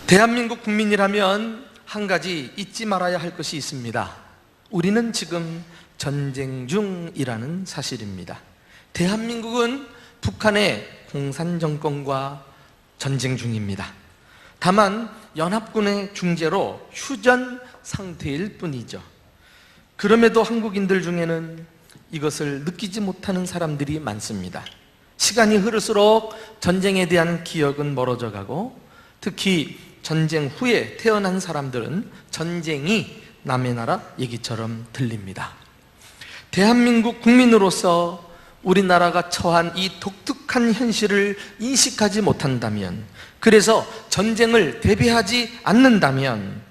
대한민국 국민이라면 한 가지 잊지 말아야 할 것이 있습니다. 우리는 지금 전쟁 중이라는 사실입니다. 대한민국은 북한의 공산정권과 전쟁 중입니다. 다만 연합군의 중재로 휴전 상태일 뿐이죠. 그럼에도 한국인들 중에는 이것을 느끼지 못하는 사람들이 많습니다. 시간이 흐를수록 전쟁에 대한 기억은 멀어져 가고, 특히 전쟁 후에 태어난 사람들은 전쟁이 남의 나라 얘기처럼 들립니다. 대한민국 국민으로서 우리나라가 처한 이 독특한 현실을 인식하지 못한다면, 그래서 전쟁을 대비하지 않는다면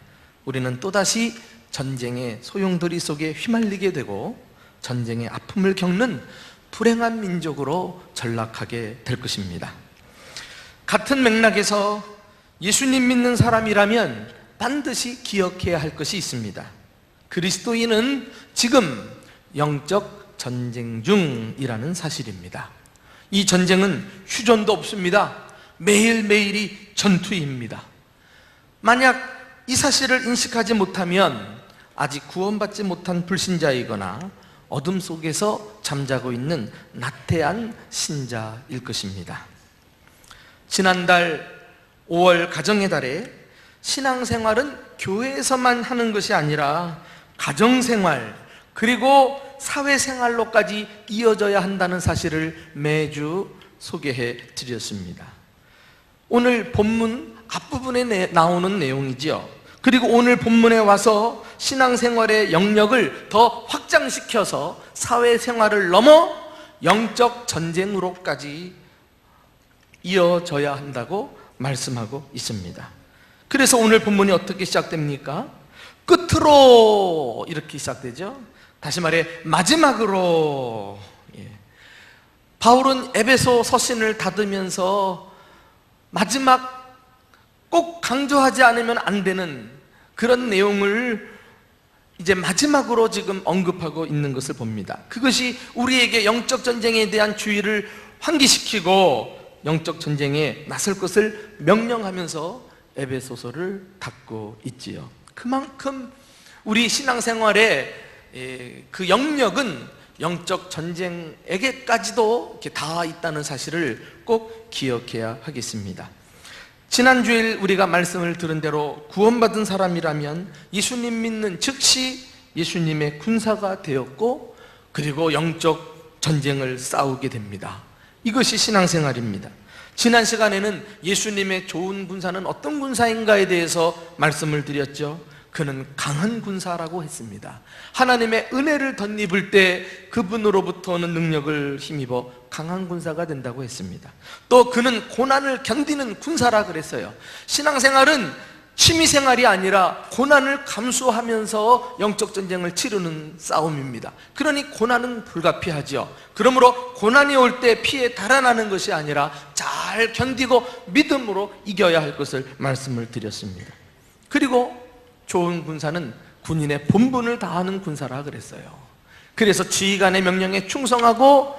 우리는 또다시 전쟁의 소용돌이 속에 휘말리게 되고 전쟁의 아픔을 겪는 불행한 민족으로 전락하게 될 것입니다. 같은 맥락에서 예수님 믿는 사람이라면 반드시 기억해야 할 것이 있습니다. 그리스도인은 지금 영적 전쟁 중이라는 사실입니다. 이 전쟁은 휴전도 없습니다. 매일매일이 전투입니다. 만약 이 사실을 인식하지 못하면 아직 구원받지 못한 불신자이거나 어둠 속에서 잠자고 있는 나태한 신자일 것입니다. 지난달 5월 가정의 달에 신앙생활은 교회에서만 하는 것이 아니라 가정생활 그리고 사회생활로까지 이어져야 한다는 사실을 매주 소개해 드렸습니다. 오늘 본문 앞부분에 나오는 내용이지요. 그리고 오늘 본문에 와서 신앙생활의 영역을 더 확장시켜서 사회생활을 넘어 영적 전쟁으로까지 이어져야 한다고 말씀하고 있습니다. 그래서 오늘 본문이 어떻게 시작됩니까? 끝으로 이렇게 시작되죠. 다시 말해 마지막으로. 바울은 에베소 서신을 닫으면서 마지막 꼭 강조하지 않으면 안 되는 그런 내용을 이제 마지막으로 지금 언급하고 있는 것을 봅니다. 그것이 우리에게 영적 전쟁에 대한 주의를 환기시키고 영적 전쟁에 나설 것을 명령하면서 에베소서를 닫고 있지요. 그만큼 우리 신앙생활의 그 영역은 영적 전쟁에게까지도 이렇게 닿아 있다는 사실을 꼭 기억해야 하겠습니다. 지난 주일 우리가 말씀을 들은 대로 구원받은 사람이라면 예수님 믿는 즉시 예수님의 군사가 되었고, 그리고 영적 전쟁을 싸우게 됩니다. 이것이 신앙생활입니다. 지난 시간에는 예수님의 좋은 군사는 어떤 군사인가에 대해서 말씀을 드렸죠. 그는 강한 군사라고 했습니다. 하나님의 은혜를 덧입을 때 그분으로부터 오는 능력을 힘입어 강한 군사가 된다고 했습니다. 또 그는 고난을 견디는 군사라 그랬어요. 신앙생활은 취미생활이 아니라 고난을 감수하면서 영적 전쟁을 치르는 싸움입니다. 그러니 고난은 불가피하죠. 그러므로 고난이 올 때 피해 달아나는 것이 아니라 잘 견디고 믿음으로 이겨야 할 것을 말씀을 드렸습니다. 그리고 좋은 군사는 군인의 본분을 다하는 군사라 그랬어요. 그래서 지휘관의 명령에 충성하고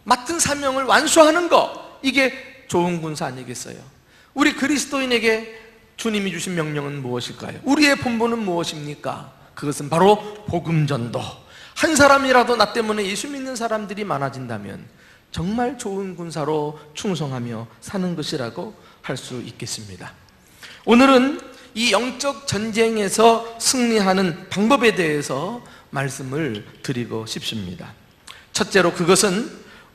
맡은 사명을 완수하는 것, 이게 좋은 군사 아니겠어요? 우리 그리스도인에게 주님이 주신 명령은 무엇일까요? 우리의 본분은 무엇입니까? 그것은 바로 복음 전도. 한 사람이라도 나 때문에 예수 믿는 사람들이 많아진다면 정말 좋은 군사로 충성하며 사는 것이라고 할 수 있겠습니다. 오늘은 이 영적 전쟁에서 승리하는 방법에 대해서 말씀을 드리고 싶습니다. 첫째로 그것은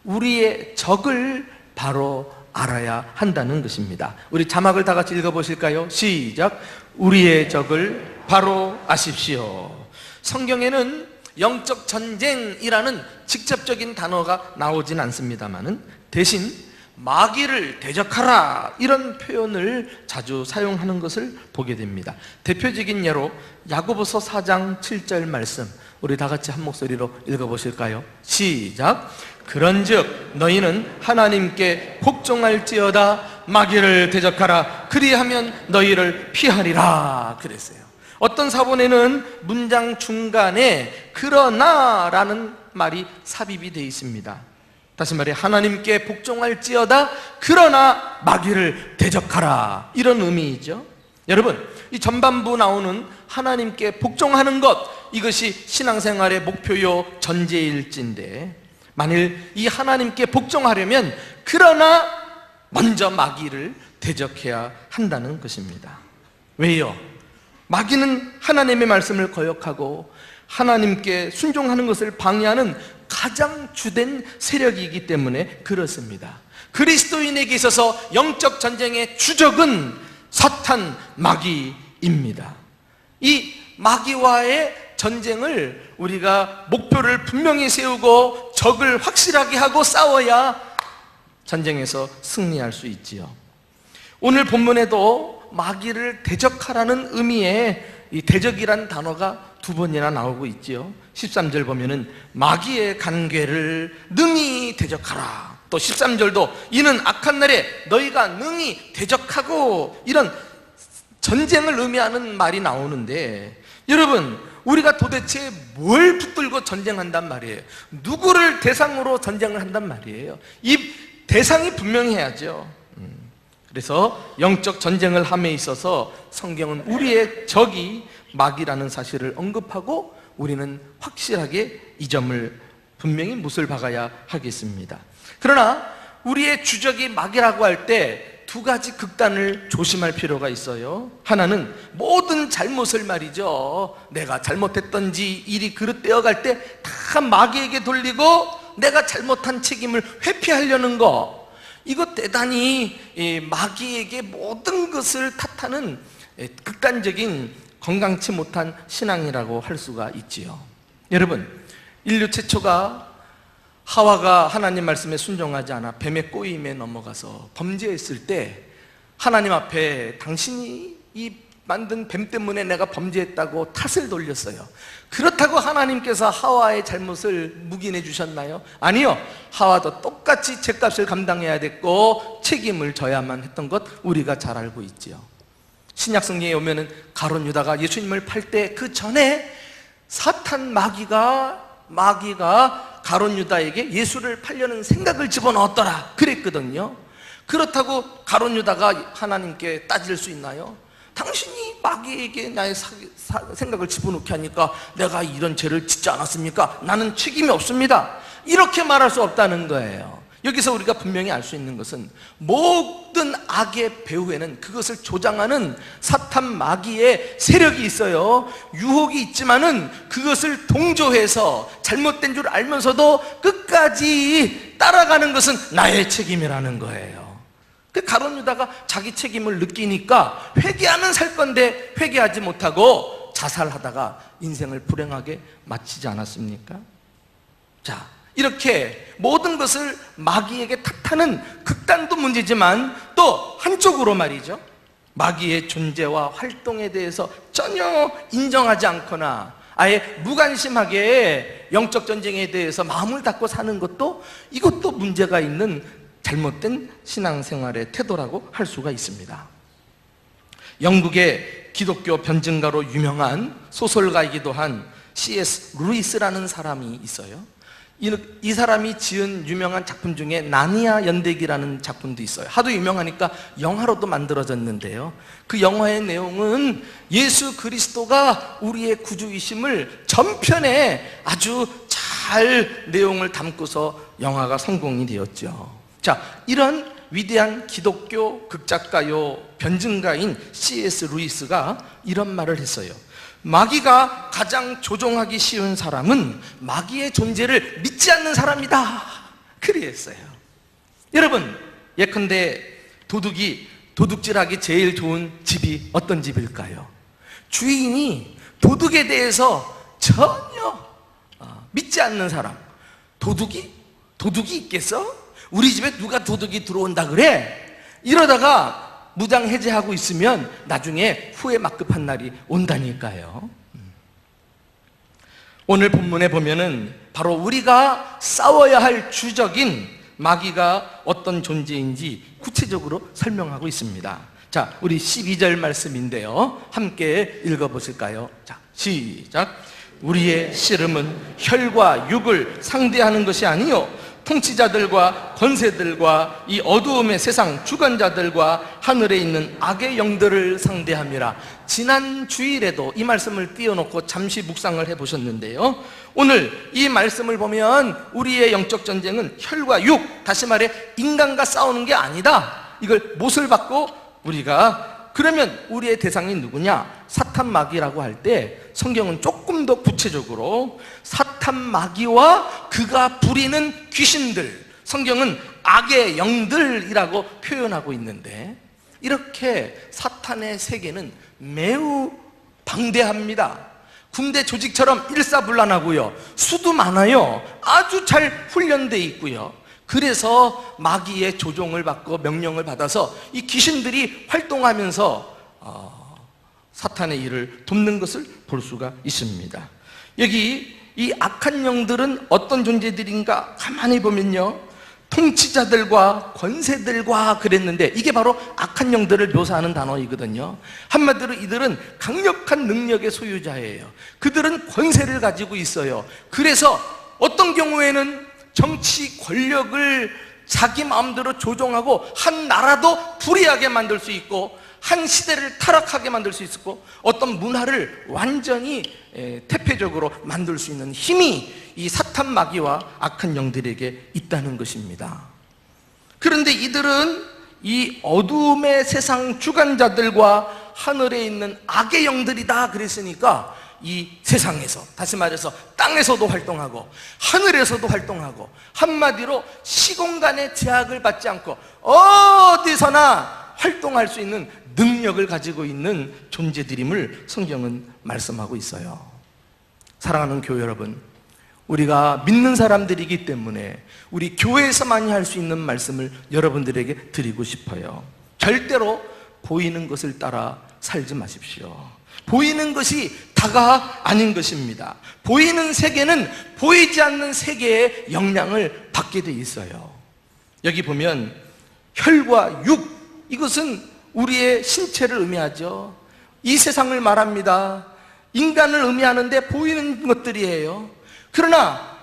우리의 적을 바로 알아야 한다는 것입니다. 우리 자막을 다 같이 읽어보실까요? 시작. 우리의 적을 바로 아십시오. 성경에는 영적 전쟁이라는 직접적인 단어가 나오진 않습니다만 대신 마귀를 대적하라, 이런 표현을 자주 사용하는 것을 보게 됩니다. 대표적인 예로 야고보서 4장 7절 말씀, 우리 다 같이 한 목소리로 읽어보실까요? 시작. 그런즉 너희는 하나님께 복종할지어다, 마귀를 대적하라, 그리하면 너희를 피하리라 그랬어요. 어떤 사본에는 문장 중간에 그러나 라는 말이 삽입이 되어 있습니다. 다시 말해 하나님께 복종할지어다 그러나 마귀를 대적하라, 이런 의미이죠. 여러분, 이 전반부 나오는 하나님께 복종하는 것, 이것이 신앙생활의 목표요 전제일진데, 만일 이 하나님께 복종하려면 그러나 먼저 마귀를 대적해야 한다는 것입니다. 왜요? 마귀는 하나님의 말씀을 거역하고 하나님께 순종하는 것을 방해하는 가장 주된 세력이기 때문에 그렇습니다. 그리스도인에게 있어서 영적 전쟁의 주적은 사탄, 마귀입니다. 이 마귀와의 전쟁을 우리가 목표를 분명히 세우고 적을 확실하게 하고 싸워야 전쟁에서 승리할 수 있지요. 오늘 본문에도 마귀를 대적하라는 의미의 이 대적이란 단어가 2번이나 나오고 있지요. 13절 보면은 마귀의 간궤를 능히 대적하라. 또 13절도 이는 악한 날에 너희가 능히 대적하고, 이런 전쟁을 의미하는 말이 나오는데, 여러분, 우리가 도대체 뭘 붙들고 전쟁한단 말이에요? 누구를 대상으로 전쟁을 한단 말이에요? 이 대상이 분명해야죠. 그래서 영적 전쟁을 함에 있어서 성경은 우리의 적이 마귀라는 사실을 언급하고 우리는 확실하게 이 점을 분명히 못을 박아야 하겠습니다. 그러나 우리의 주적이 마귀라고 할 때 2가지 극단을 조심할 필요가 있어요. 하나는 모든 잘못을 말이죠, 내가 잘못했던지 일이 그릇되어 갈 때 다 마귀에게 돌리고 내가 잘못한 책임을 회피하려는 거, 이거 대단히 마귀에게 모든 것을 탓하는 극단적인 건강치 못한 신앙이라고 할 수가 있지요. 여러분, 인류 최초가 하와가 하나님 말씀에 순종하지 않아 뱀의 꼬임에 넘어가서 범죄했을 때 하나님 앞에 당신이 이 만든 뱀 때문에 내가 범죄했다고 탓을 돌렸어요. 그렇다고 하나님께서 하와의 잘못을 묵인해 주셨나요? 아니요. 하와도 똑같이 죗값을 감당해야 됐고 책임을 져야만 했던 것 우리가 잘 알고 있지요. 신약 성경에 오면은 가룟 유다가 예수님을 팔 때 그 전에 사탄 마귀가 가룟 유다에게 예수를 팔려는 생각을 집어넣었더라 그랬거든요. 그렇다고 가룟 유다가 하나님께 따질 수 있나요? 당신이 마귀에게 나의 생각을 집어넣게 하니까 내가 이런 죄를 짓지 않았습니까? 나는 책임이 없습니다. 이렇게 말할 수 없다는 거예요. 여기서 우리가 분명히 알 수 있는 것은 모든 악의 배후에는 그것을 조장하는 사탄 마귀의 세력이 있어요. 유혹이 있지만은 그것을 동조해서 잘못된 줄 알면서도 끝까지 따라가는 것은 나의 책임이라는 거예요. 그 가룟 유다가 자기 책임을 느끼니까 회개하면 살 건데 회개하지 못하고 자살하다가 인생을 불행하게 마치지 않았습니까? 자, 이렇게 모든 것을 마귀에게 탓하는 극단도 문제지만 또 한쪽으로 말이죠, 마귀의 존재와 활동에 대해서 전혀 인정하지 않거나 아예 무관심하게 영적 전쟁에 대해서 마음을 닫고 사는 것도, 이것도 문제가 있는 잘못된 신앙생활의 태도라고 할 수가 있습니다. 영국의 기독교 변증가로 유명한 소설가이기도 한 C.S. 루이스라는 사람이 있어요. 이 사람이 지은 유명한 작품 중에 나니아 연대기라는 작품도 있어요. 하도 유명하니까 영화로도 만들어졌는데요, 그 영화의 내용은 예수 그리스도가 우리의 구주이심을 전편에 아주 잘 내용을 담고서 영화가 성공이 되었죠. 자, 이런 위대한 기독교 극작가요 변증가인 C.S. 루이스가 이런 말을 했어요. 마귀가 가장 조종하기 쉬운 사람은 마귀의 존재를 믿지 않는 사람이다, 그랬어요. 여러분, 예컨대 도둑질하기 제일 좋은 집이 어떤 집일까요? 주인이 도둑에 대해서 전혀 믿지 않는 사람. 도둑이 있겠어? 우리 집에 누가 도둑이 들어온다 그래? 이러다가 무장 해제하고 있으면 나중에 후회 막급한 날이 온다니까요. 오늘 본문에 보면은 바로 우리가 싸워야 할 주적인 마귀가 어떤 존재인지 구체적으로 설명하고 있습니다. 자, 우리 12절 말씀인데요, 함께 읽어보실까요? 자, 시작. 우리의 씨름은 혈과 육을 상대하는 것이 아니요 통치자들과 권세들과 이 어두움의 세상 주관자들과 하늘에 있는 악의 영들을 상대함이라. 지난 주일에도 이 말씀을 띄워놓고 잠시 묵상을 해보셨는데요, 오늘 이 말씀을 보면 우리의 영적 전쟁은 혈과 육, 다시 말해 인간과 싸우는 게 아니다, 이걸 못을 받고 우리가, 그러면 우리의 대상이 누구냐? 사탄 마귀라고 할 때 성경은 조금 더 구체적으로 사탄 마귀와 그가 부리는 귀신들, 성경은 악의 영들이라고 표현하고 있는데, 이렇게 사탄의 세계는 매우 방대합니다. 군대 조직처럼 일사불란하고요, 수도 많아요, 아주 잘 훈련되어 있고요. 그래서 마귀의 조종을 받고 명령을 받아서 이 귀신들이 활동하면서 사탄의 일을 돕는 것을 볼 수가 있습니다. 여기 이 악한 영들은 어떤 존재들인가 가만히 보면요, 통치자들과 권세들과 그랬는데, 이게 바로 악한 영들을 묘사하는 단어이거든요. 한마디로 이들은 강력한 능력의 소유자예요. 그들은 권세를 가지고 있어요. 그래서 어떤 경우에는 정치 권력을 자기 마음대로 조종하고 한 나라도 불의하게 만들 수 있고, 한 시대를 타락하게 만들 수 있고, 어떤 문화를 완전히 태폐적으로 만들 수 있는 힘이 이 사탄 마귀와 악한 영들에게 있다는 것입니다. 그런데 이들은 이 어두움의 세상 주관자들과 하늘에 있는 악의 영들이다 그랬으니까, 이 세상에서, 다시 말해서 땅에서도 활동하고 하늘에서도 활동하고, 한마디로 시공간의 제약을 받지 않고 어디서나 활동할 수 있는 능력을 가지고 있는 존재들임을 성경은 말씀하고 있어요. 사랑하는 교회 여러분, 우리가 믿는 사람들이기 때문에 우리 교회에서만이 할 수 있는 말씀을 여러분들에게 드리고 싶어요. 절대로 보이는 것을 따라 살지 마십시오. 보이는 것이 다가 아닌 것입니다. 보이는 세계는 보이지 않는 세계의 영향을 받게 돼 있어요. 여기 보면 혈과 육, 이것은 우리의 신체를 의미하죠. 이 세상을 말합니다. 인간을 의미하는데 보이는 것들이에요. 그러나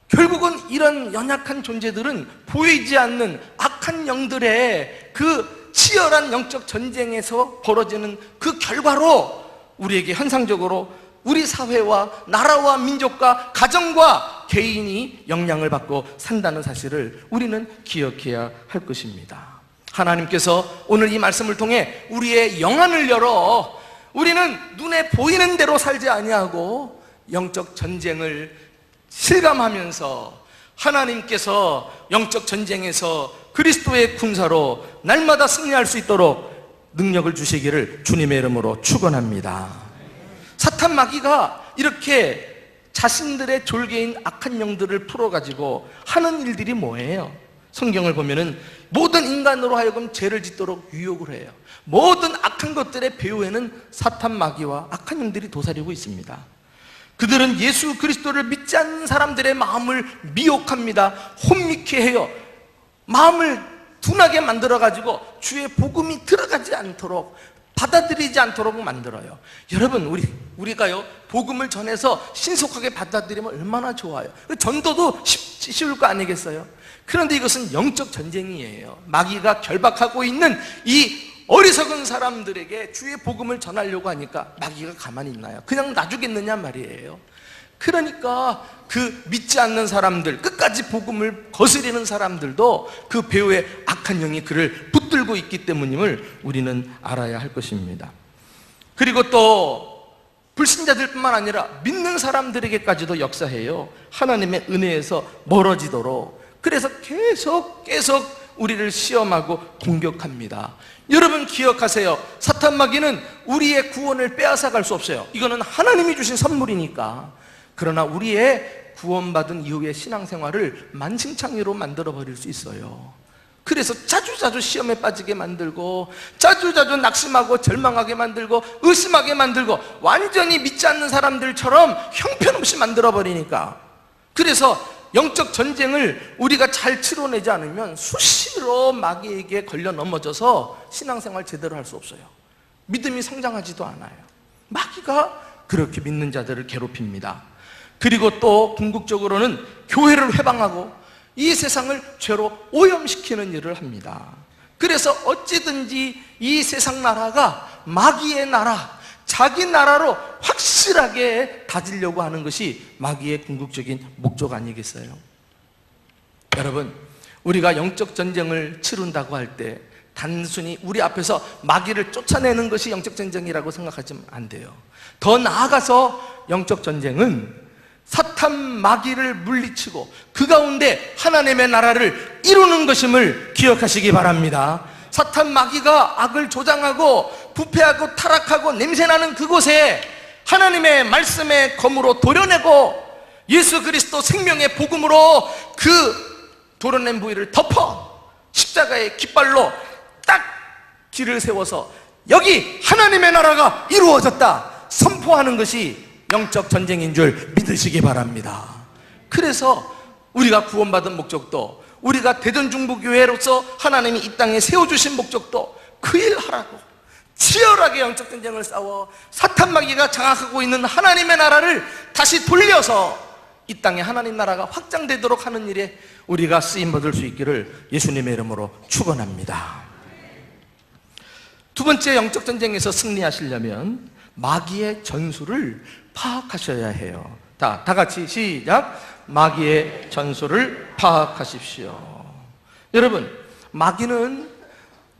결국은 이런 연약한 존재들은 보이지 않는 악한 영들의 그 치열한 영적 전쟁에서 벌어지는 그 결과로 우리에게 현상적으로 우리 사회와 나라와 민족과 가정과 개인이 영향을 받고 산다는 사실을 우리는 기억해야 할 것입니다. 하나님께서 오늘 이 말씀을 통해 우리의 영안을 열어 우리는 눈에 보이는 대로 살지 아니하고 영적 전쟁을 실감하면서 하나님께서 영적 전쟁에서 그리스도의 군사로 날마다 승리할 수 있도록 능력을 주시기를 주님의 이름으로 축원합니다. 사탄 마귀가 이렇게 자신들의 졸개인 악한 영들을 풀어가지고 하는 일들이 뭐예요? 성경을 보면은 모든 인간으로 하여금 죄를 짓도록 유혹을 해요. 모든 악한 것들의 배후에는 사탄 마귀와 악한 영들이 도사리고 있습니다. 그들은 예수 그리스도를 믿지 않는 사람들의 마음을 미혹합니다. 혼미케 해요. 마음을 둔하게 만들어가지고 주의 복음이 들어가지 않도록, 받아들이지 않도록 만들어요. 여러분, 우리가요 복음을 전해서 신속하게 받아들이면 얼마나 좋아요. 전도도 쉬울 거 아니겠어요? 그런데 이것은 영적 전쟁이에요. 마귀가 결박하고 있는 이 어리석은 사람들에게 주의 복음을 전하려고 하니까 마귀가 가만히 있나요? 그냥 놔주겠느냐 말이에요. 그러니까 그 믿지 않는 사람들, 끝까지 복음을 거스리는 사람들도 그 배후에 악한 영이 그를 붙들고 있기 때문임을 우리는 알아야 할 것입니다. 그리고 또 불신자들뿐만 아니라 믿는 사람들에게까지도 역사해요. 하나님의 은혜에서 멀어지도록. 그래서 계속 우리를 시험하고 공격합니다. 여러분 기억하세요. 사탄 마귀는 우리의 구원을 빼앗아갈 수 없어요. 이거는 하나님이 주신 선물이니까. 그러나 우리의 구원받은 이후의 신앙생활을 만신창이로 만들어버릴 수 있어요. 그래서 자주자주 시험에 빠지게 만들고, 자주자주 낙심하고 절망하게 만들고, 의심하게 만들고, 완전히 믿지 않는 사람들처럼 형편없이 만들어버리니까. 그래서 영적 전쟁을 우리가 잘 치러내지 않으면 수시로 마귀에게 걸려 넘어져서 신앙생활 제대로 할 수 없어요. 믿음이 성장하지도 않아요. 마귀가 그렇게 믿는 자들을 괴롭힙니다. 그리고 또 궁극적으로는 교회를 회방하고, 이 세상을 죄로 오염시키는 일을 합니다. 그래서 어찌든지 이 세상 나라가 마귀의 나라, 자기 나라로 확실하게 다지려고 하는 것이 마귀의 궁극적인 목적 아니겠어요? 여러분, 우리가 영적 전쟁을 치룬다고 할 때 단순히 우리 앞에서 마귀를 쫓아내는 것이 영적 전쟁이라고 생각하시면 안 돼요. 더 나아가서 영적 전쟁은 사탄 마귀를 물리치고 그 가운데 하나님의 나라를 이루는 것임을 기억하시기 바랍니다. 사탄 마귀가 악을 조장하고 부패하고 타락하고 냄새나는 그곳에 하나님의 말씀의 검으로 도려내고 예수 그리스도 생명의 복음으로 그 도려낸 부위를 덮어 십자가의 깃발로 딱 길을 세워서 여기 하나님의 나라가 이루어졌다 선포하는 것이 영적 전쟁인 줄 믿으시기 바랍니다. 그래서 우리가 구원받은 목적도, 우리가 대전중부교회로서 하나님이 이 땅에 세워주신 목적도 그 일 하라고 치열하게 영적 전쟁을 싸워 사탄 마귀가 장악하고 있는 하나님의 나라를 다시 돌려서 이 땅에 하나님 나라가 확장되도록 하는 일에 우리가 쓰임받을 수 있기를 예수님의 이름으로 축원합니다. 두 번째, 영적 전쟁에서 승리하시려면 마귀의 전술을 파악하셔야 해요. 다 같이 시작. 마귀의 전술을 파악하십시오. 여러분, 마귀는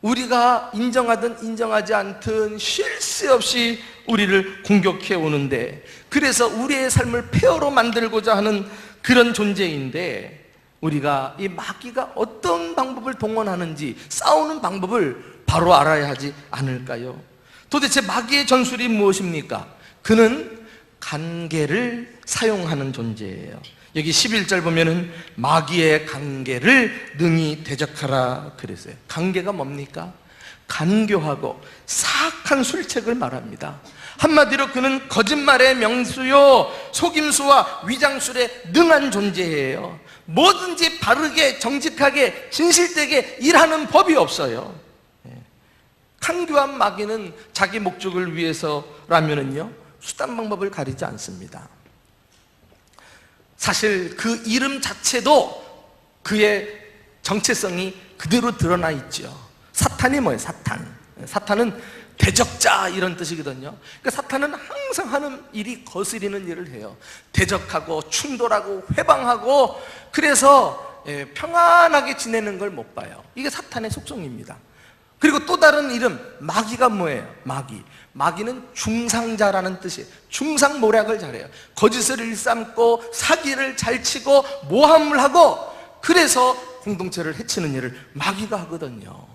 우리가 인정하든 인정하지 않든 쉴 새 없이 우리를 공격해 오는데, 그래서 우리의 삶을 폐허로 만들고자 하는 그런 존재인데, 우리가 이 마귀가 어떤 방법을 동원하는지 싸우는 방법을 바로 알아야 하지 않을까요? 도대체 마귀의 전술이 무엇입니까? 그는 관계를 사용하는 존재예요. 여기 11절 보면은 마귀의 관계를 능히 대적하라 그랬어요. 관계가 뭡니까? 간교하고 사악한 술책을 말합니다. 한마디로 그는 거짓말의 명수요 속임수와 위장술에 능한 존재예요. 뭐든지 바르게 정직하게 진실되게 일하는 법이 없어요. 간교한 마귀는 자기 목적을 위해서라면은요 수단 방법을 가리지 않습니다. 사실 그 이름 자체도 그의 정체성이 그대로 드러나 있죠. 사탄이 뭐예요? 사탄은 대적자 이런 뜻이거든요. 그러니까 사탄은 항상 하는 일이 거스리는 일을 해요. 대적하고 충돌하고 회방하고, 그래서 평안하게 지내는 걸 못 봐요. 이게 사탄의 속성입니다. 그리고 또 다른 이름 마귀가 뭐예요? 마귀는 중상자라는 뜻이에요. 중상모략을 잘해요. 거짓을 일삼고 사기를 잘 치고 모함을 하고, 그래서 공동체를 해치는 일을 마귀가 하거든요.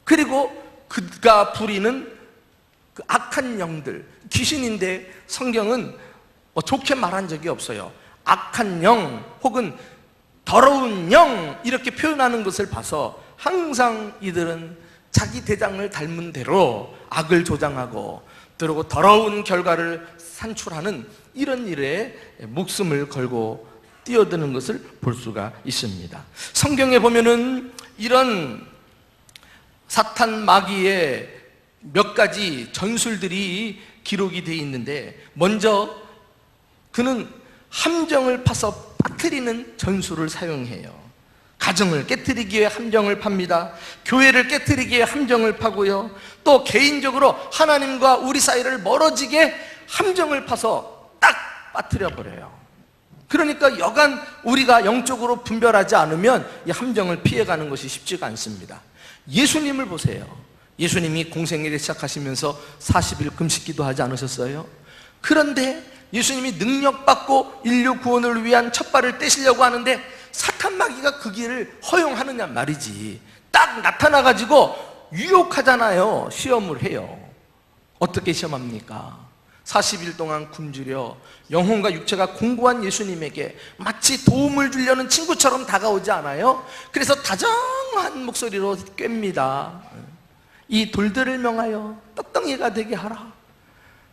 그리고 그가 부리는 그 악한 영들, 귀신인데 성경은 좋게 말한 적이 없어요. 악한 영 혹은 더러운 영 이렇게 표현하는 것을 봐서 항상 이들은 자기 대장을 닮은 대로 악을 조장하고 그리고 더러운 결과를 산출하는 이런 일에 목숨을 걸고 뛰어드는 것을 볼 수가 있습니다. 성경에 보면은 이런 사탄 마귀의 몇 가지 전술들이 기록이 되어 있는데, 먼저 그는 함정을 파서 빠뜨리는 전술을 사용해요. 가정을 깨뜨리기 위해 함정을 팝니다. 교회를 깨뜨리기 위해 함정을 파고요, 또 개인적으로 하나님과 우리 사이를 멀어지게 함정을 파서 딱 빠뜨려 버려요. 그러니까 여간 우리가 영적으로 분별하지 않으면 이 함정을 피해가는 것이 쉽지가 않습니다. 예수님을 보세요. 예수님이 공생애를 시작하시면서 40일 금식기도 하지 않으셨어요? 그런데 예수님이 능력받고 인류 구원을 위한 첫발을 떼시려고 하는데 사탄 마귀가 그 길을 허용하느냐 말이지. 딱 나타나가지고 유혹하잖아요. 시험을 해요. 어떻게 시험합니까? 40일 동안 굶주려 영혼과 육체가 공고한 예수님에게 마치 도움을 주려는 친구처럼 다가오지 않아요? 그래서 다정한 목소리로 꿰입니다. 이 돌들을 명하여 떡덩이가 되게 하라.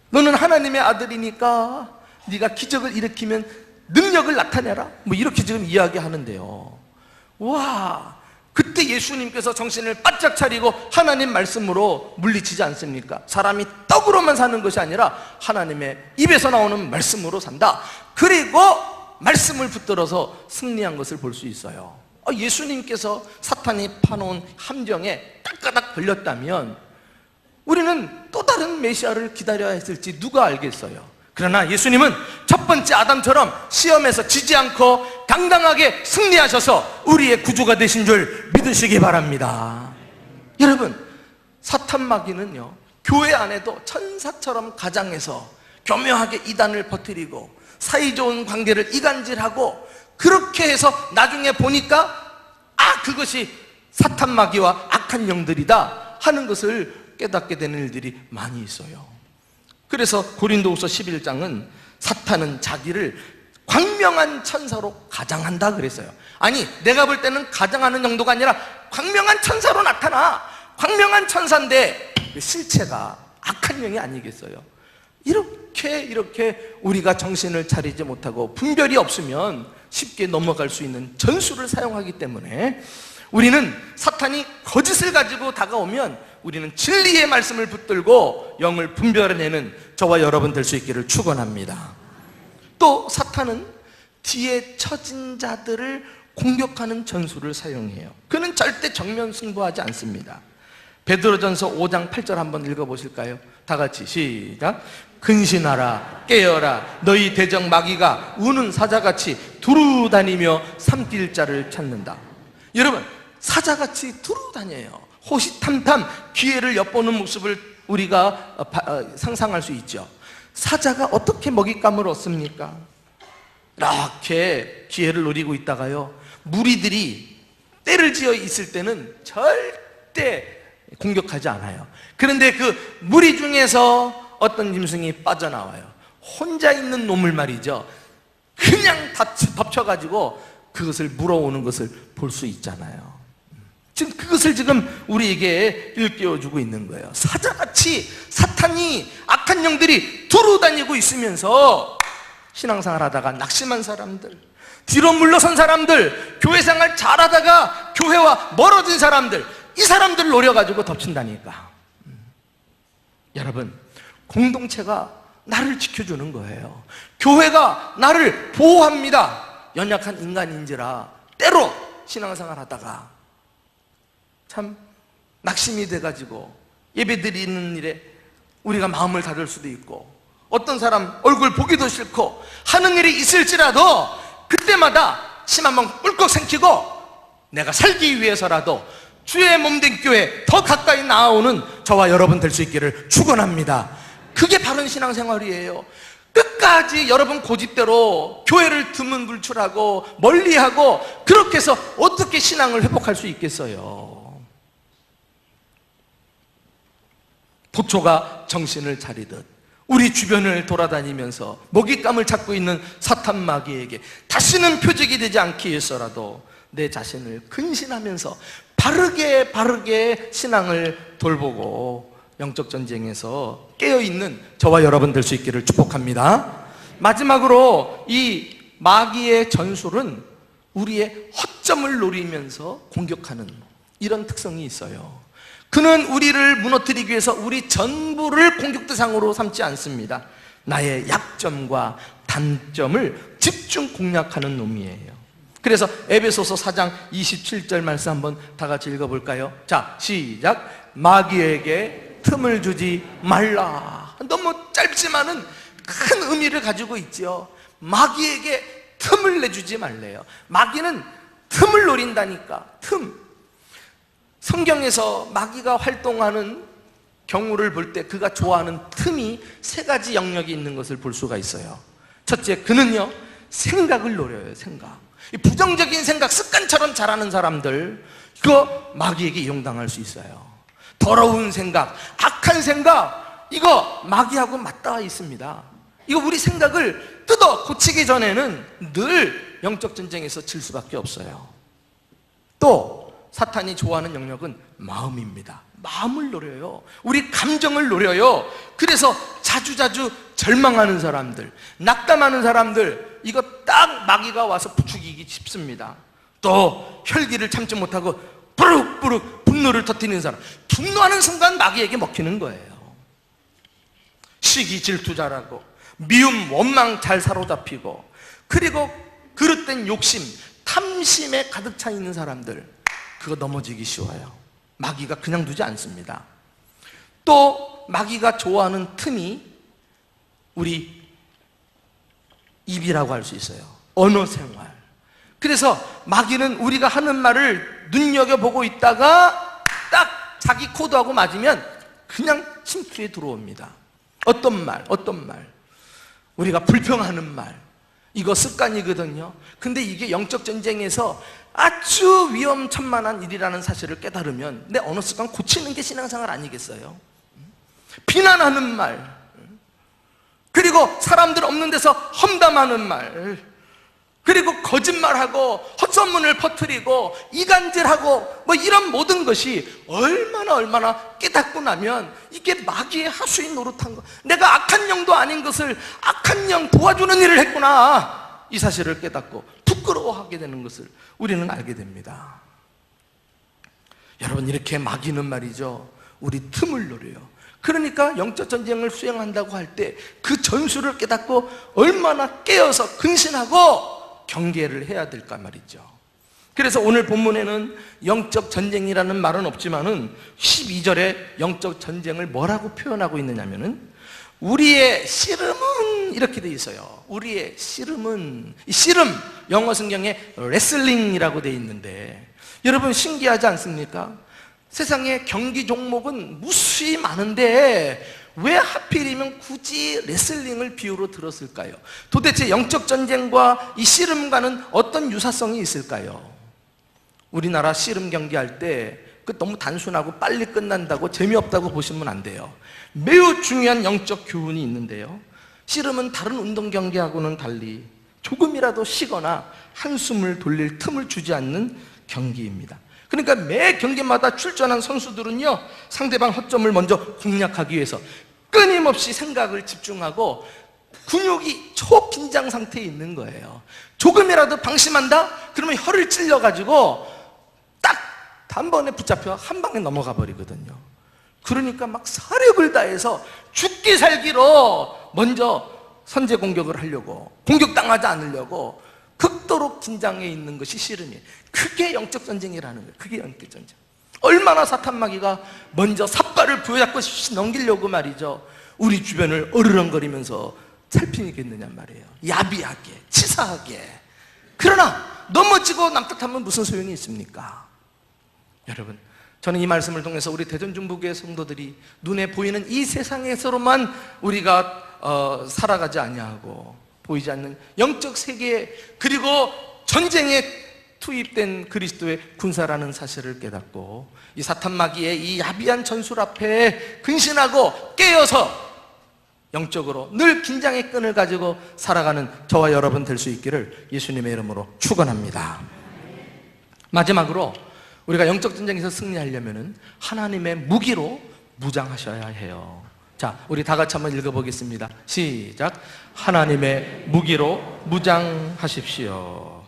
너는 하나님의 아들이니까 네가 기적을 일으키면 능력을 나타내라. 뭐 이렇게 지금 이야기하는데요. 와, 그때 예수님께서 정신을 바짝 차리고 하나님 말씀으로 물리치지 않습니까? 사람이 떡으로만 사는 것이 아니라 하나님의 입에서 나오는 말씀으로 산다. 그리고 말씀을 붙들어서 승리한 것을 볼 수 있어요. 예수님께서 사탄이 파놓은 함정에 따까닥 걸렸다면 우리는 또 다른 메시아를 기다려야 했을지 누가 알겠어요. 그러나 예수님은 첫 번째 아담처럼 시험에서 지지 않고 당당하게 승리하셔서 우리의 구주가 되신 줄 믿으시기 바랍니다. 여러분, 사탄 마귀는요, 교회 안에도 천사처럼 가장해서 교묘하게 이단을 퍼뜨리고 사이좋은 관계를 이간질하고, 그렇게 해서 나중에 보니까 그것이 사탄 마귀와 악한 영들이다 하는 것을 깨닫게 되는 일들이 많이 있어요. 그래서 고린도후서 11장은 사탄은 자기를 광명한 천사로 가장한다 그랬어요. 아니, 내가 볼 때는 가장하는 정도가 아니라 광명한 천사로 나타나. 광명한 천사인데 실체가 악한 영이 아니겠어요? 이렇게 우리가 정신을 차리지 못하고 분별이 없으면 쉽게 넘어갈 수 있는 전술을 사용하기 때문에 우리는 사탄이 거짓을 가지고 다가오면 우리는 진리의 말씀을 붙들고 영을 분별해내는 저와 여러분 될 수 있기를 축원합니다. 또 사탄은 뒤에 처진 자들을 공격하는 전술을 사용해요. 그는 절대 정면 승부하지 않습니다. 베드로전서 5장 8절 한번 읽어보실까요? 다 같이 시작. 근신하라, 깨어라, 너희 대적 마귀가 우는 사자같이 두루다니며 삼킬 자를 찾는다. 여러분, 사자같이 두루다녀요. 호시탐탐 기회를 엿보는 모습을 우리가 상상할 수 있죠. 사자가 어떻게 먹잇감을 얻습니까? 이렇게 기회를 노리고 있다가요, 무리들이 때를 지어 있을 때는 절대 공격하지 않아요. 그런데 그 무리 중에서 어떤 짐승이 빠져나와요. 혼자 있는 놈을 말이죠, 그냥 덮쳐가지고 그것을 물어오는 것을 볼 수 있잖아요. 지금 그것을 지금 우리에게 일깨워주고 있는 거예요. 사자같이 사탄이, 악한 영들이 두루다니고 있으면서 신앙생활 하다가 낙심한 사람들, 뒤로 물러선 사람들, 교회생활 잘하다가 교회와 멀어진 사람들, 이 사람들을 노려가지고 덮친다니까. 여러분, 공동체가 나를 지켜주는 거예요. 교회가 나를 보호합니다. 연약한 인간인지라 때로 신앙생활 하다가 참 낙심이 돼가지고 예배 드리는 일에 우리가 마음을 닫을 수도 있고, 어떤 사람 얼굴 보기도 싫고 하는 일이 있을지라도 그때마다 심 한번 꿀꺽 삼키고 내가 살기 위해서라도 주의 몸된 교회 더 가까이 나아오는 저와 여러분 될 수 있기를 축원합니다. 그게 바른 신앙생활이에요. 끝까지 여러분 고집대로 교회를 드문불출하고 멀리하고 그렇게 해서 어떻게 신앙을 회복할 수 있겠어요? 보초가 정신을 차리듯 우리 주변을 돌아다니면서 먹잇감을 찾고 있는 사탄 마귀에게 다시는 표적이 되지 않기 위해서라도 내 자신을 근신하면서 바르게 신앙을 돌보고 영적 전쟁에서 깨어있는 저와 여러분 될 수 있기를 축복합니다. 마지막으로 이 마귀의 전술은 우리의 허점을 노리면서 공격하는 이런 특성이 있어요. 그는 우리를 무너뜨리기 위해서 우리 전부를 공격 대상으로 삼지 않습니다. 나의 약점과 단점을 집중 공략하는 놈이에요. 그래서 에베소서 4장 27절 말씀 한번 다 같이 읽어볼까요? 자, 시작. 마귀에게 틈을 주지 말라. 너무 짧지만은 큰 의미를 가지고 있죠. 마귀에게 틈을 내주지 말래요. 마귀는 틈을 노린다니까. 틈. 성경에서 마귀가 활동하는 경우를 볼 때 그가 좋아하는 틈이 세 가지 영역이 있는 것을 볼 수가 있어요. 첫째, 그는요 생각을 노려요. 생각. 이 부정적인 생각, 습관처럼 잘하는 사람들, 그거 마귀에게 이용당할 수 있어요. 더러운 생각, 악한 생각, 이거 마귀하고 맞닿아 있습니다. 이거 우리 생각을 뜯어 고치기 전에는 늘 영적 전쟁에서 질 수밖에 없어요. 또 사탄이 좋아하는 영역은 마음입니다. 마음을 노려요. 우리 감정을 노려요. 그래서 자주자주 절망하는 사람들, 낙담하는 사람들, 이거 딱 마귀가 와서 부추기기 쉽습니다. 또 혈기를 참지 못하고 부룩부룩 분노를 터뜨리는 사람, 분노하는 순간 마귀에게 먹히는 거예요. 시기 질투 잘하고 미움 원망 잘 사로잡히고, 그리고 그릇된 욕심, 탐심에 가득 차 있는 사람들, 그거 넘어지기 쉬워요. 마귀가 그냥 두지 않습니다. 또 마귀가 좋아하는 틈이 우리 입이라고 할 수 있어요. 언어 생활. 그래서 마귀는 우리가 하는 말을 눈여겨보고 있다가 딱 자기 코드하고 맞으면 그냥 침투에 들어옵니다. 어떤 말, 우리가 불평하는 말, 이거 습관이거든요. 근데 이게 영적 전쟁에서 아주 위험천만한 일이라는 사실을 깨달으면 내 언어 습관 고치는 게 신앙생활 아니겠어요? 비난하는 말, 그리고 사람들 없는 데서 험담하는 말, 그리고 거짓말하고 헛소문을 퍼뜨리고 이간질하고 뭐 이런 모든 것이 얼마나 깨닫고 나면 이게 마귀의 하수인 노릇한 거, 내가 악한 영도 아닌 것을 악한 영 도와주는 일을 했구나, 이 사실을 깨닫고 부끄러워하게 되는 것을 우리는 알게 됩니다. 여러분, 이렇게 마귀는 말이죠, 우리 틈을 노려요. 그러니까 영적 전쟁을 수행한다고 할 때 그 전술을 깨닫고 얼마나 깨어서 근신하고 경계를 해야 될까 말이죠. 그래서 오늘 본문에는 영적 전쟁이라는 말은 없지만은 12절에 영적 전쟁을 뭐라고 표현하고 있느냐면은 우리의 씨름은 이렇게 돼 있어요. 우리의 씨름은, 이 씨름 영어 성경에 레슬링이라고 돼 있는데, 여러분 신기하지 않습니까? 세상에 경기 종목은 무수히 많은데 왜 하필이면 굳이 레슬링을 비유로 들었을까요? 도대체 영적 전쟁과 이 씨름과는 어떤 유사성이 있을까요? 우리나라 씨름 경기할 때 그 너무 단순하고 빨리 끝난다고 재미없다고 보시면 안 돼요. 매우 중요한 영적 교훈이 있는데요, 씨름은 다른 운동 경기하고는 달리 조금이라도 쉬거나 한숨을 돌릴 틈을 주지 않는 경기입니다. 그러니까 매 경기마다 출전한 선수들은요, 상대방 허점을 먼저 공략하기 위해서 끊임없이 생각을 집중하고 근육이 초긴장 상태에 있는 거예요. 조금이라도 방심한다? 그러면 혀를 찔려가지고 딱 단번에 붙잡혀 한 방에 넘어가 버리거든요. 그러니까 막 사력을 다해서 죽기 살기로 먼저 선제 공격을 하려고, 공격당하지 않으려고 극도로 긴장해 있는 것이 씨름이에요. 그게 영적 전쟁이라는 거예요. 그게 영적 전쟁. 얼마나 사탄 마귀가 먼저 삿발을 부여잡고 넘기려고 말이죠, 우리 주변을 어르렁거리면서 살피겠느냐 말이에요. 야비하게, 치사하게. 그러나 넘어지고 남탓하면 무슨 소용이 있습니까? 여러분, 저는 이 말씀을 통해서 우리 대전중부교회 성도들이 눈에 보이는 이 세상에서로만 우리가 살아가지 아니하고 보이지 않는 영적 세계, 그리고 전쟁에 투입된 그리스도의 군사라는 사실을 깨닫고 이 사탄 마귀의 이 야비한 전술 앞에 근신하고 깨어서 영적으로 늘 긴장의 끈을 가지고 살아가는 저와 여러분 될 수 있기를 예수님의 이름으로 축원합니다. 마지막으로 우리가 영적 전쟁에서 승리하려면 하나님의 무기로 무장하셔야 해요. 자, 우리 다 같이 한번 읽어보겠습니다. 시작. 하나님의 무기로 무장하십시오.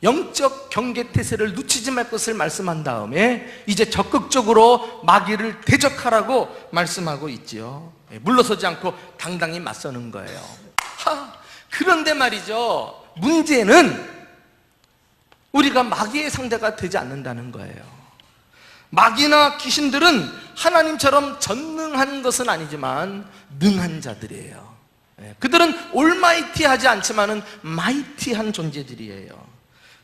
영적 경계태세를 놓치지 말 것을 말씀한 다음에 이제 적극적으로 마귀를 대적하라고 말씀하고 있지요. 물러서지 않고 당당히 맞서는 거예요. 그런데 말이죠, 문제는 우리가 마귀의 상대가 되지 않는다는 거예요. 마귀나 귀신들은 하나님처럼 전능한 것은 아니지만 능한 자들이에요. 그들은 올마이티하지 않지만은 마이티한 존재들이에요.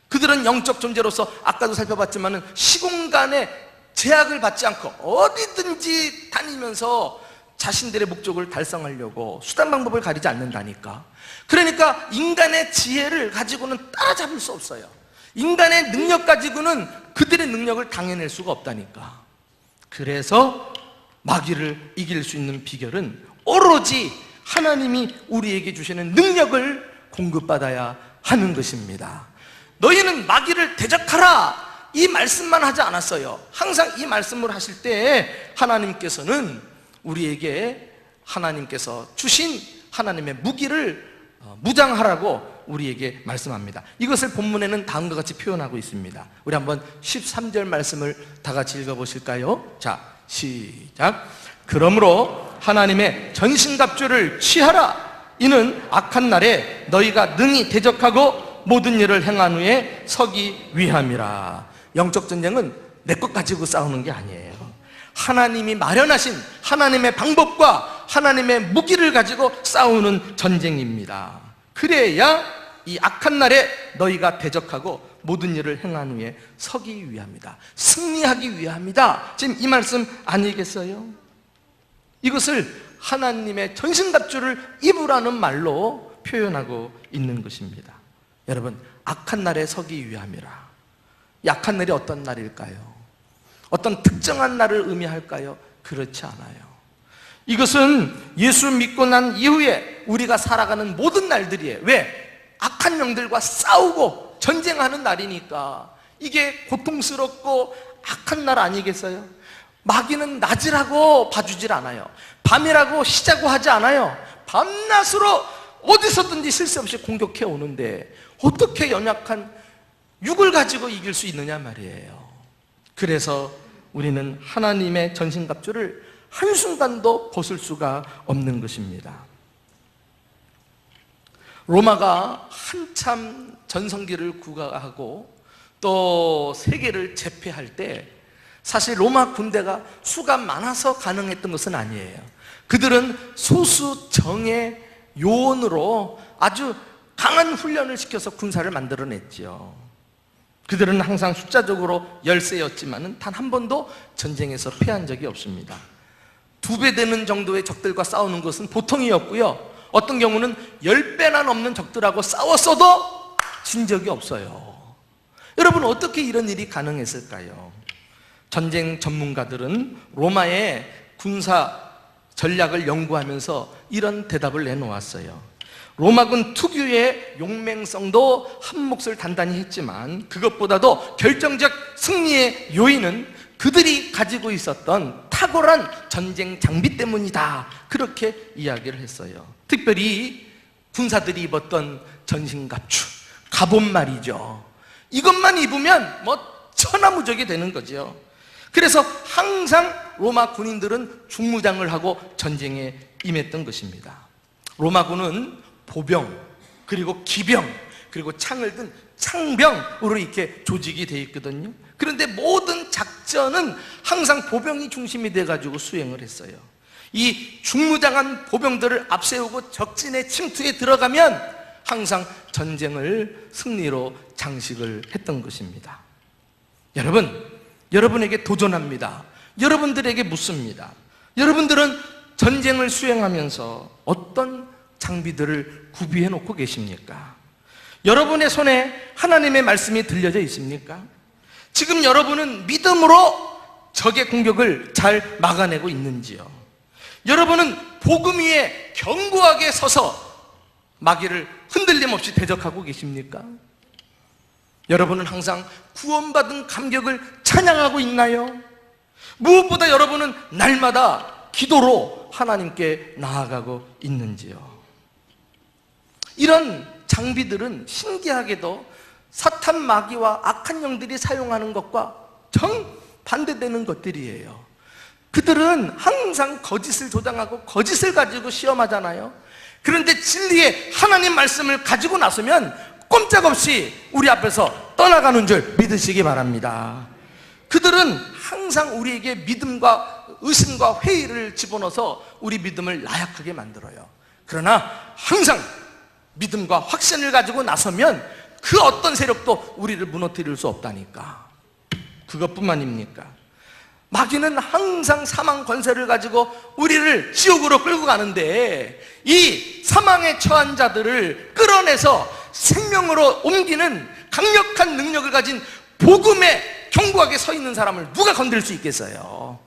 그들은 영적 존재로서 아까도 살펴봤지만은 시공간에 제약을 받지 않고 어디든지 다니면서 자신들의 목적을 달성하려고 수단 방법을 가리지 않는다니까. 그러니까 인간의 지혜를 가지고는 따라잡을 수 없어요. 인간의 능력 가지고는 그들의 능력을 당해낼 수가 없다니까. 그래서 마귀를 이길 수 있는 비결은 오로지 하나님이 우리에게 주시는 능력을 공급받아야 하는 것입니다. 너희는 마귀를 대적하라, 이 말씀만 하지 않았어요. 항상 이 말씀을 하실 때 하나님께서는 우리에게 하나님께서 주신 하나님의 무기를 무장하라고 우리에게 말씀합니다. 이것을 본문에는 다음과 같이 표현하고 있습니다. 우리 한번 13절 말씀을 다 같이 읽어보실까요? 자, 시작. 그러므로 하나님의 전신갑주를 취하라. 이는 악한 날에 너희가 능히 대적하고 모든 일을 행한 후에 서기 위함이라. 영적 전쟁은 내 것 가지고 싸우는 게 아니에요. 하나님이 마련하신 하나님의 방법과 하나님의 무기를 가지고 싸우는 전쟁입니다. 그래야 이 악한 날에 너희가 대적하고 모든 일을 행한 후에 서기 위함이다. 승리하기 위함이다. 지금 이 말씀 아니겠어요? 이것을 하나님의 전신갑주를 입으라는 말로 표현하고 있는 것입니다. 여러분, 악한 날에 서기 위함이라. 이 악한 날이 어떤 날일까요? 어떤 특정한 날을 의미할까요? 그렇지 않아요. 이것은 예수 믿고 난 이후에 우리가 살아가는 모든 날들이에요. 왜? 악한 영들과 싸우고 전쟁하는 날이니까. 이게 고통스럽고 악한 날 아니겠어요? 마귀는 낮이라고 봐주질 않아요. 밤이라고 쉬자고 하지 않아요. 밤낮으로 어디서든지 쉴 새 없이 공격해 오는데 어떻게 연약한 육을 가지고 이길 수 있느냐 말이에요. 그래서 우리는 하나님의 전신갑주를 한순간도 벗을 수가 없는 것입니다. 로마가 한참 전성기를 구가하고 또 세계를 제패할 때 사실 로마 군대가 수가 많아서 가능했던 것은 아니에요. 그들은 소수 정예 요원으로 아주 강한 훈련을 시켜서 군사를 만들어냈지요. 그들은 항상 숫자적으로 열세였지만 단 한 번도 전쟁에서 패한 적이 없습니다. 2배 되는 정도의 적들과 싸우는 것은 보통이었고요, 어떤 경우는 10배나 넘는 적들하고 싸웠어도 진 적이 없어요. 여러분, 어떻게 이런 일이 가능했을까요? 전쟁 전문가들은 로마의 군사 전략을 연구하면서 이런 대답을 내놓았어요. 로마군 특유의 용맹성도 한 몫을 단단히 했지만 그것보다도 결정적 승리의 요인은 그들이 가지고 있었던 탁월한 전쟁 장비 때문이다. 그렇게 이야기를 했어요. 특별히 군사들이 입었던 전신갑주, 갑옷 말이죠. 이것만 입으면 천하무적이 되는 거죠. 그래서 항상 로마 군인들은 중무장을 하고 전쟁에 임했던 것입니다. 로마군은 보병, 그리고 기병, 그리고 창을 든 창병으로 이렇게 조직이 되어 있거든요. 그런데 모든 작전은 항상 보병이 중심이 돼가지고 수행을 했어요. 이 중무장한 보병들을 앞세우고 적진의 침투에 들어가면 항상 전쟁을 승리로 장식을 했던 것입니다. 여러분, 여러분에게 도전합니다. 여러분들에게 묻습니다. 여러분들은 전쟁을 수행하면서 어떤 장비들을 구비해 놓고 계십니까? 여러분의 손에 하나님의 말씀이 들려져 있습니까? 지금 여러분은 믿음으로 적의 공격을 잘 막아내고 있는지요? 여러분은 복음 위에 견고하게 서서 마귀를 흔들림 없이 대적하고 계십니까? 여러분은 항상 구원받은 감격을 찬양하고 있나요? 무엇보다 여러분은 날마다 기도로 하나님께 나아가고 있는지요? 이런 장비들은 신기하게도 사탄 마귀와 악한 영들이 사용하는 것과 정반대되는 것들이에요. 그들은 항상 거짓을 조장하고 거짓을 가지고 시험하잖아요. 그런데 진리의 하나님 말씀을 가지고 나서면 꼼짝없이 우리 앞에서 떠나가는 줄 믿으시기 바랍니다. 그들은 항상 우리에게 믿음과 의심과 회의를 집어넣어서 우리 믿음을 나약하게 만들어요. 그러나 항상 믿음과 확신을 가지고 나서면 그 어떤 세력도 우리를 무너뜨릴 수 없다니까. 그것뿐만입니까? 마귀는 항상 사망 권세를 가지고 우리를 지옥으로 끌고 가는데 이 사망에 처한 자들을 끌어내서 생명으로 옮기는 강력한 능력을 가진 복음에 견고하게 서 있는 사람을 누가 건드릴 수 있겠어요?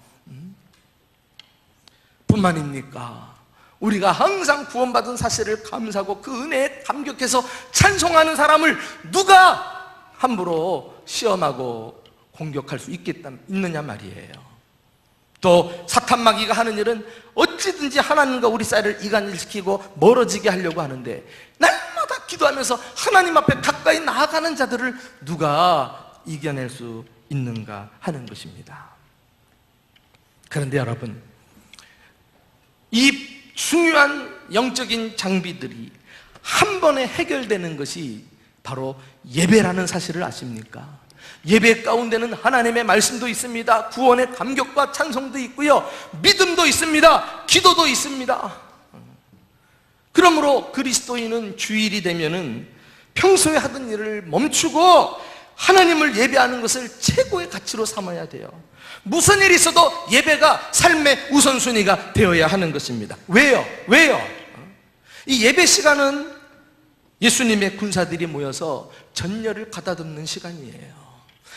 뿐만입니까? 우리가 항상 구원받은 사실을 감사하고 그 은혜에 감격해서 찬송하는 사람을 누가 함부로 시험하고 공격할 수 있느냐 말이에요. 또 사탄 마귀가 하는 일은 어찌든지 하나님과 우리 사이를 이간시키고 멀어지게 하려고 하는데 날마다 기도하면서 하나님 앞에 가까이 나아가는 자들을 누가 이겨낼 수 있는가 하는 것입니다. 그런데 여러분, 이 중요한 영적인 장비들이 한 번에 해결되는 것이 바로 예배라는 사실을 아십니까? 예배 가운데는 하나님의 말씀도 있습니다. 구원의 감격과 찬송도 있고요, 믿음도 있습니다. 기도도 있습니다. 그러므로 그리스도인은 주일이 되면은 평소에 하던 일을 멈추고 하나님을 예배하는 것을 최고의 가치로 삼아야 돼요. 무슨 일이 있어도 예배가 삶의 우선순위가 되어야 하는 것입니다. 왜요? 이 예배 시간은 예수님의 군사들이 모여서 전열을 가다듬는 시간이에요.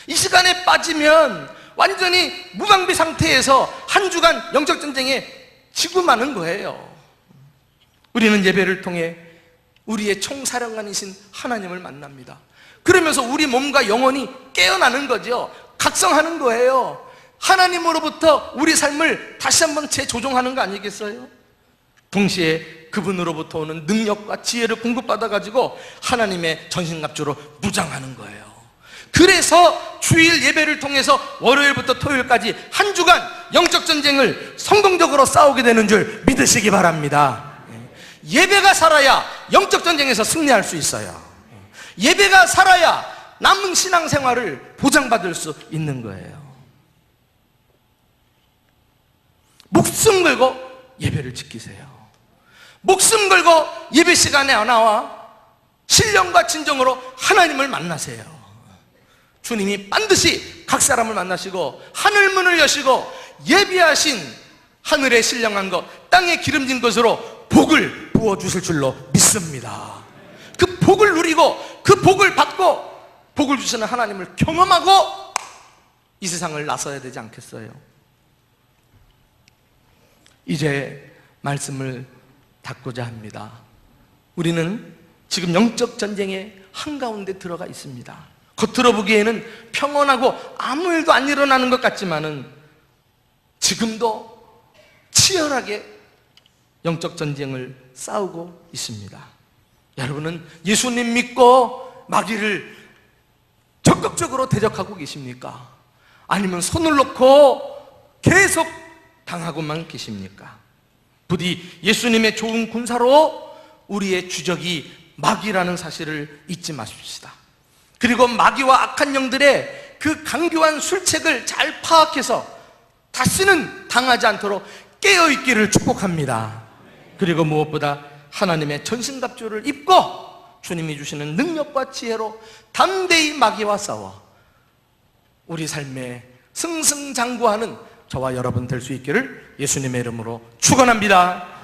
이 시간에 빠지면 완전히 무방비 상태에서 한 주간 영적 전쟁에 지고 마는 거예요. 우리는 예배를 통해 우리의 총사령관이신 하나님을 만납니다. 그러면서 우리 몸과 영혼이 깨어나는 거죠. 각성하는 거예요. 하나님으로부터 우리 삶을 다시 한번 재조정하는 거 아니겠어요? 동시에 그분으로부터 오는 능력과 지혜를 공급받아가지고 하나님의 전신갑주로 무장하는 거예요. 그래서 주일 예배를 통해서 월요일부터 토요일까지 한 주간 영적 전쟁을 성공적으로 싸우게 되는 줄 믿으시기 바랍니다. 예배가 살아야 영적 전쟁에서 승리할 수 있어요. 예배가 살아야 남은 신앙생활을 보장받을 수 있는 거예요. 목숨 걸고 예배를 지키세요. 목숨 걸고 예배 시간에 나와 신령과 진정으로 하나님을 만나세요. 주님이 반드시 각 사람을 만나시고 하늘문을 여시고 예비하신 하늘의 신령한 것, 땅에 기름진 것으로 복을 부어주실 줄로 믿습니다. 그 복을 누리고 그 복을 받고 복을 주시는 하나님을 경험하고 이 세상을 나서야 되지 않겠어요? 이제 말씀을 닫고자 합니다. 우리는 지금 영적 전쟁의 한가운데 들어가 있습니다. 겉으로 보기에는 평온하고 아무 일도 안 일어나는 것 같지만은 지금도 치열하게 영적 전쟁을 싸우고 있습니다. 여러분은 예수님 믿고 마귀를 적극적으로 대적하고 계십니까? 아니면 손을 놓고 계속 당하고만 계십니까? 부디 예수님의 좋은 군사로 우리의 주적이 마귀라는 사실을 잊지 마십시다. 그리고 마귀와 악한 영들의 그 강교한 술책을 잘 파악해서 다시는 당하지 않도록 깨어있기를 축복합니다. 그리고 무엇보다 하나님의 전신갑주를 입고 주님이 주시는 능력과 지혜로 담대히 마귀와 싸워 우리 삶에 승승장구하는 저와 여러분 될 수 있기를 예수님의 이름으로 축원합니다.